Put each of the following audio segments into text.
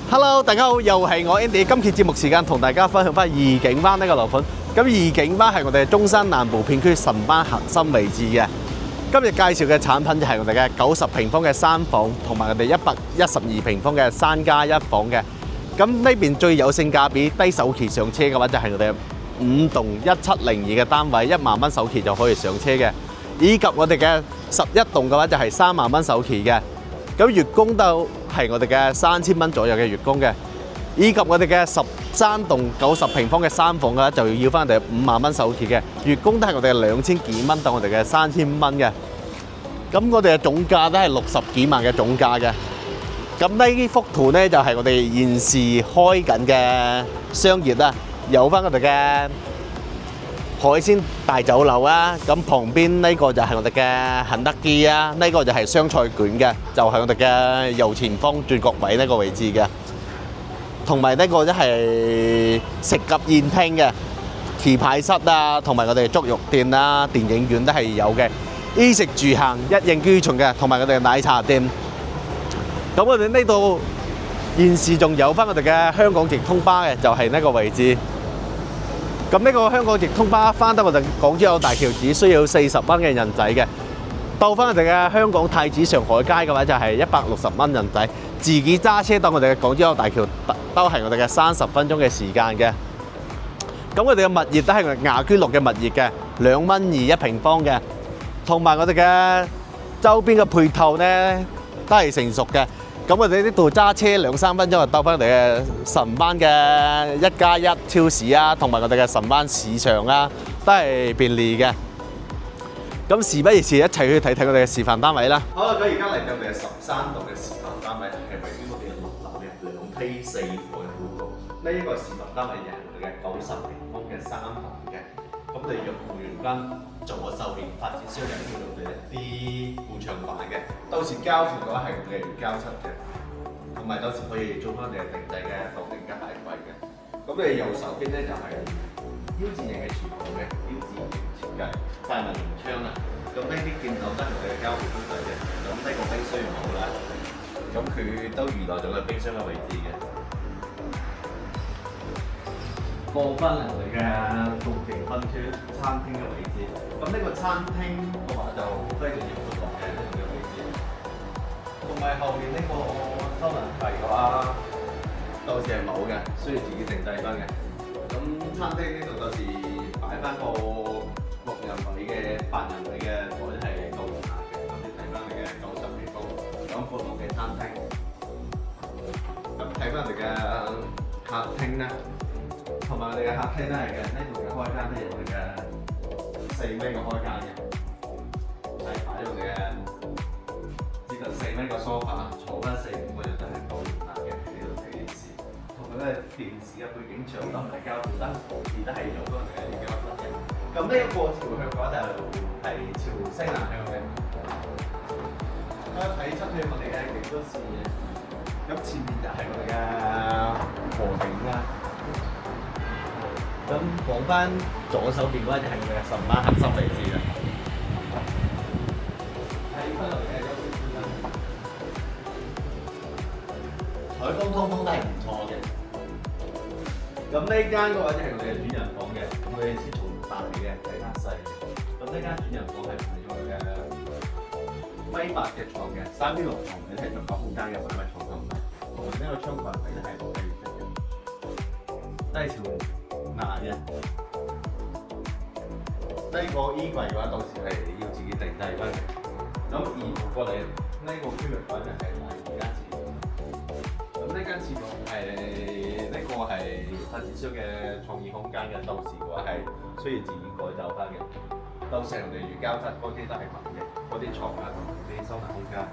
Hello， 大家好，又係我 Andy。今期節目時間同大家分享翻愉景灣呢個樓盤。咁愉景灣係我哋中山南部片區神灣核心位置嘅。今日介紹嘅產品就係我哋嘅90平方嘅3房，同埋我哋112平方嘅3加1房嘅。咁呢邊最有性價比、低首期上車嘅話，就係我哋5棟1702嘅單位，1萬蚊首期就可以上車嘅。以及我哋嘅11棟嘅話，就係3萬蚊首期嘅。咁月供都係我哋嘅3000蚊左右嘅月供嘅，以及我哋嘅13棟90平方嘅3房嘅話，就要翻我哋5萬蚊首期嘅，月供都係我哋2000幾蚊到我哋嘅3000蚊嘅。咁我哋嘅總價都係60幾萬嘅總價嘅。咁呢幅圖呢，就係我哋現時開緊嘅商業啦，有翻我哋嘅海鮮大酒樓啊，咁旁邊呢個就係我哋嘅肯德基啊，呢個就係湘菜館嘅，就係我哋嘅右前方轉角位呢個位置嘅，同埋呢個都係食及宴廳嘅，棋牌室啊，同埋我哋足浴店啊、電影院都係有嘅，衣食住行一應俱全嘅，同埋我哋奶茶店。咁我哋呢度現時仲有翻我哋嘅香港直通巴嘅，就係呢個位置。咁呢個香港直通巴翻得我哋港珠澳大橋只需要40蚊嘅人仔嘅，到翻我哋嘅香港太子上海街嘅話就係160蚊人仔，自己揸車到我哋嘅港珠澳大橋都係我哋嘅30分鐘嘅時間嘅。咁我哋嘅物業都係我哋雅居樂嘅物業嘅，2蚊2一平方嘅，同埋我哋嘅周邊嘅配套呢都係成熟嘅。咁我哋呢度揸車2-3分鐘就到翻我哋嘅神灣嘅1+1超市啊，同埋我哋嘅神灣市場啊，都係便利嘅。咁事不宜遲，一齊去睇睇我哋嘅示範單位啦。好啦，咁而家嚟到我哋嘅13棟嘅示範單位，係位於我哋嘅6樓嘅2梯4房嘅佈局。呢一個示範單位就係我哋嘅90平方嘅3房嘅。咁我哋用會員間左手邊發展商入邊度嘅一啲固牆板嘅，到時交付嘅話係我哋原膠漆嘅，同埋到時可以做翻我哋定制嘅鍍金嘅鞋櫃嘅。咁你右手邊咧就係腰字型嘅廚房嘅，腰字型設計，快門窗啦。咁呢啲見到都係我哋嘅交付工具嘅。咁呢個冰箱冇啦，咁佢都預留咗個冰箱嘅位置嘅。過翻嚟我哋嘅獨庭分區餐廳嘅位置，咁呢個餐廳嘅話就非常之闊落嘅呢個位置，同埋後面呢個收銀櫃嘅話，到時係冇嘅，需要自己定製翻嘅。咁餐廳呢度到時擺翻個6人位嘅、8人位嘅台係夠用下嘅，咁你睇翻你嘅90平方咁闊落嘅餐廳，咁睇翻你嘅客廳咧。同埋我哋嘅客廳都係嘅，呢度嘅開間都有我哋嘅4米嘅開間嘅，係擺咗我哋嘅接近4米嘅梳化，坐翻4-5個人都係夠用下嘅。呢度睇電視，同埋咧電視嘅背景牆都唔係膠布燈，亦都係用咗我哋嘅膠漆嘅。咁呢一個朝向嘅話就係朝西南向嘅。睇出去我哋嘅景都視野，咁前面就係我哋嘅河景啦。咁講翻左手邊嘅話就係我哋嘅神灣核心位置啦。睇翻落嚟嘅優先觀啦，採光通風都係唔錯嘅。咁呢間嘅話就係我哋嘅主人房嘅，咁我哋先從大嚟嘅睇翻細。咁呢間主人房係買咗我哋嘅1.8米嘅床嘅，3邊6床你係足夠空間嘅買埋床同埋，同埋呢個窗櫃位都係冇地域嘅，都係朝嗱嘅，呢個衣櫃嘅話，到時係要自己定製翻嘅。咁移步過嚟呢個區域嘅話，就係第2間廁所。咁呢間廁所係呢個係發展商嘅創意空間嘅，到時嘅話係需要自己改造翻嘅。到時我哋原膠質嗰啲都係冇嘅，嗰啲床啊同啲收納空間。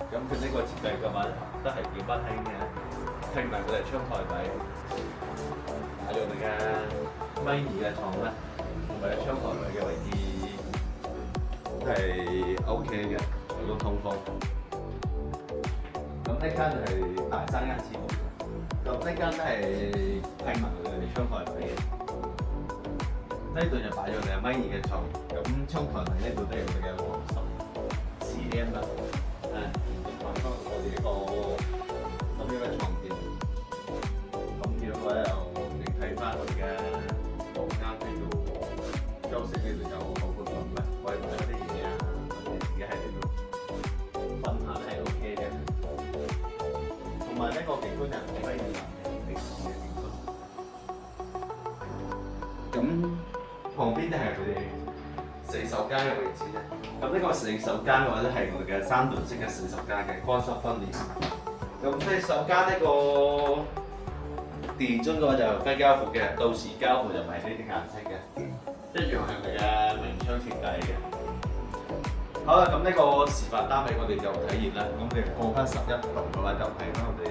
咁佢呢個設計嘅話都係幾溫馨嘅，拼埋佢哋窗台位。喺我哋嘅1.2米嘅床啦，同埋窗台位嘅位置都係 OK 嘅，採光通風。咁呢間就係大3間廁房，咁呢間都係拼埋我哋窗台位嘅。呢度就擺咗我哋1.2米嘅床，咁窗台位呢度都係我哋嘅60cm啦，放翻我哋呢個咁樣嘅床墊。個景觀就係可以咁旁邊就係佢哋洗手間嘅位置咧。咁呢個洗手間嘅話咧係我哋嘅3段式嘅洗手間嘅乾濕分離。咁洗手間呢個地磚嘅話就非膠附嘅，到時膠附就唔係呢啲顏色嘅，一樣係我哋嘅明窗設計嘅。好啦，咁呢個示範單位我哋就體驗啦。咁我哋過翻11棟嘅話就係翻我哋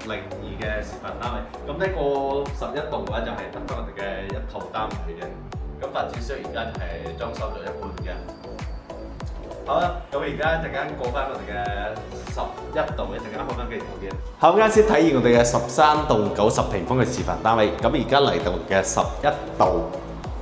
602嘅示範單位。咁呢個11棟嘅話就係得翻我哋嘅一套單位嘅。咁發展商而家就係裝修咗一半嘅。好啦，咁而家一陣間過翻我哋嘅11棟，一陣間開翻機條件。好，啱先體驗我哋嘅13棟90平方嘅示範單位。咁而家嚟到嘅11棟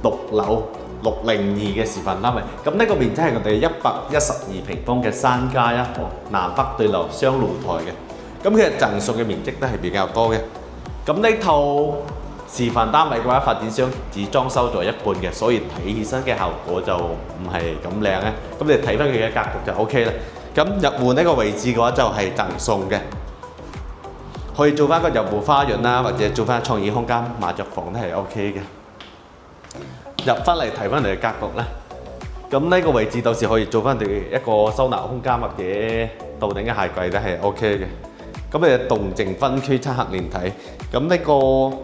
6樓。602嘅示範單位，咁呢個面積係我哋112平方嘅3加1房，南北對流雙露台嘅。咁其實贈送嘅面積都係比較多嘅。咁呢套示範單位嘅話，發展商只裝修咗一半嘅，所以睇起身嘅效果就唔係咁靚咧。咁你睇翻佢嘅格局就 OK 啦。咁入戶呢個位置嘅話就係贈送嘅，可以做翻個入戶花園啦，或者做翻創意空間、麻雀房都係 OK 嘅。入翻嚟睇翻嚟嘅格局咧，咁呢個位置到時可以做翻哋一個收納空間或者到頂嘅鞋櫃都係 OK 嘅。咁你動靜分區漆黑連體，咁呢個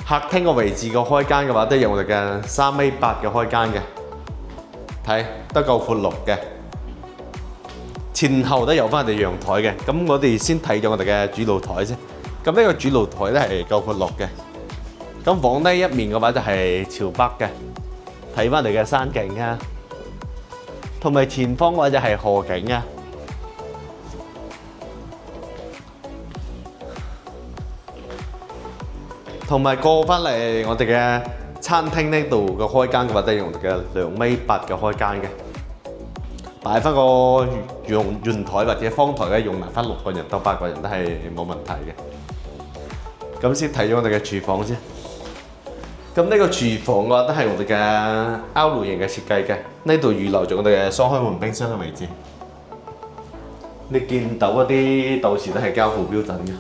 客廳個位置個開間嘅話都有我哋嘅3.8米嘅開間嘅，睇得夠闊落嘅，前後都有翻我哋陽台嘅。咁我哋先睇咗我哋嘅主露台先，咁呢個主露台咧係夠闊落嘅。咁房呢一面嘅話就係朝北嘅，睇翻嚟嘅山景啊，同埋前方嘅話就係河景啊。同埋過翻嚟我哋嘅餐廳呢度嘅開間嘅話，都係用我哋嘅2.8米嘅開間嘅，擺翻個圓台或者方台嘅，容納翻6個人到8個人都係冇問題嘅。咁先睇咗我哋嘅廚房先。咁呢個廚房嘅話都係我哋嘅 L 型嘅設計嘅，呢度預留咗我哋嘅雙開門冰箱嘅位置。你見到嗰啲到時都係交付標準嘅，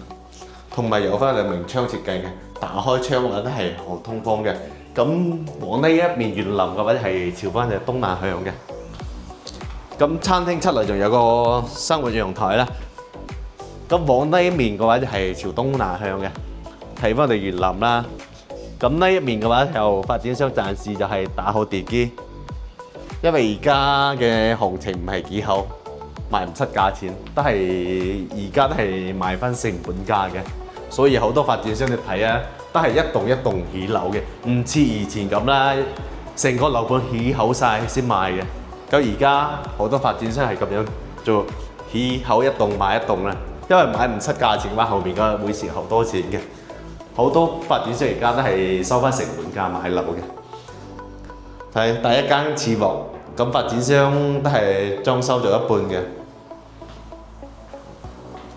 同埋有翻明窗設計嘅，打開窗嘅話都係好通風嘅。咁往呢一面園林嘅話係朝翻嘅東南向嘅。咁餐廳出嚟仲有個生活陽台啦。咁往呢一面嘅話就係朝東南向嘅，睇翻我哋園林啦。咁呢一面嘅話，就發展商暫時就係打好地基，因為而家嘅行情唔係幾好，賣唔出價錢，都係而家都係賣翻成本價嘅，所以好多發展商你睇啊，都係一棟一棟起樓嘅，唔似以前咁啦，成個樓盤起好晒先賣嘅。咁而家好多發展商係咁樣做，起好一棟賣一棟啦，因為買唔出價錢嘅話，後面嘅會蝕好多錢嘅。好多發展商而家都係收翻成本價買樓嘅。係第一間次卧，咁發展商都係裝修咗一半嘅。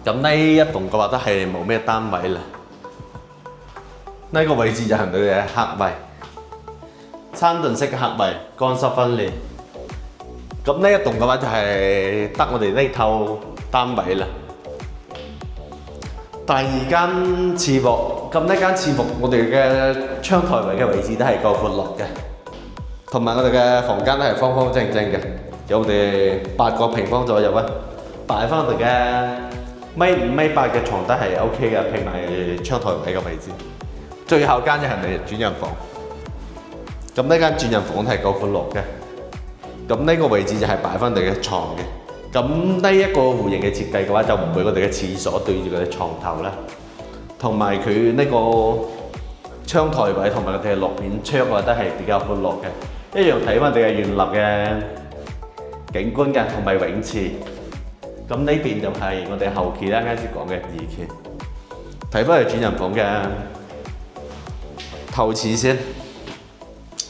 咁呢一棟嘅話都係冇咩單位啦。呢個位置就係佢嘅客位，3段式嘅客位，乾濕分離。咁呢一棟嘅話就係得我哋呢套單位啦。第二間次卧，咁呢間次卧我哋嘅窗台位嘅位置都係夠闊落嘅，同埋我哋嘅房間都係方方正正嘅，有我哋8個平方左右啊，擺翻我哋嘅5.8米嘅床都係 OK 嘅，配埋窗台位嘅位置。最後間就係我哋轉人房，咁呢間轉人房係夠闊落嘅，咁呢個位置就係擺翻我哋嘅床嘅。咁呢一個弧形嘅設計嘅話，就唔會我哋嘅廁所對住佢嘅床頭啦，同埋佢呢個窗台位同埋我哋嘅落面窗嘅話都係比較闊落嘅，一樣睇翻我哋嘅園林嘅景觀嘅，同埋泳池。咁呢邊就係我哋後期啦，啱先講嘅二期。睇翻嚟主人房嘅透廁先，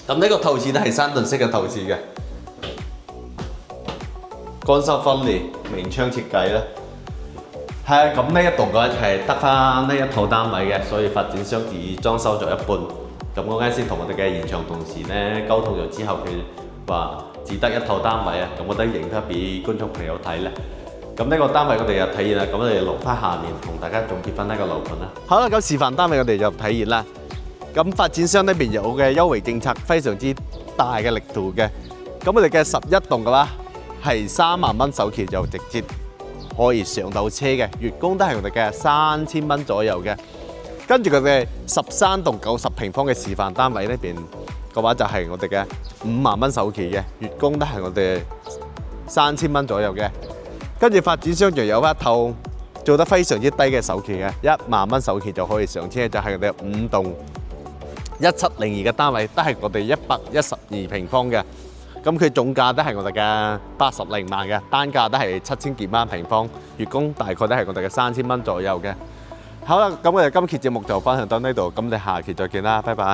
咁呢個透廁都係3段式嘅透廁嘅。乾濕分離，明窗設計啦。係啊，咁呢一棟嘅話係得翻呢一套單位嘅，所以發展商只裝修咗一半。咁我啱先同我哋嘅現場同事咧溝通咗之後，佢話只得一套單位啊，咁我都影翻俾觀眾朋友睇啦。咁呢個單位我哋就體現啦，咁我哋留翻下面同大家總結翻呢個樓盤啦。好啦，咁示範單位我哋就體現啦。咁發展商呢邊有嘅優惠政策非常之大嘅力度嘅。咁我哋嘅11棟嘅話係3萬蚊首期就直接可以上到車嘅，月供都係我哋嘅3000蚊左右嘅。跟住佢嘅13棟90平方嘅示範單位呢邊嘅話就係我哋嘅5萬蚊首期嘅，月供都係我哋3000蚊左右嘅。跟住發展商仲有一套做得非常之低嘅首期嘅，1萬蚊首期就可以上車，就係我哋5棟1702嘅單位，都係我哋112平方嘅。咁佢總價都係我哋嘅80萬嘅，單價都係7000幾蚊平方，月供大概都係我哋嘅3000蚊左右嘅。好啦，咁我哋今期節目就分享到呢度，咁我哋下期再見啦，拜拜。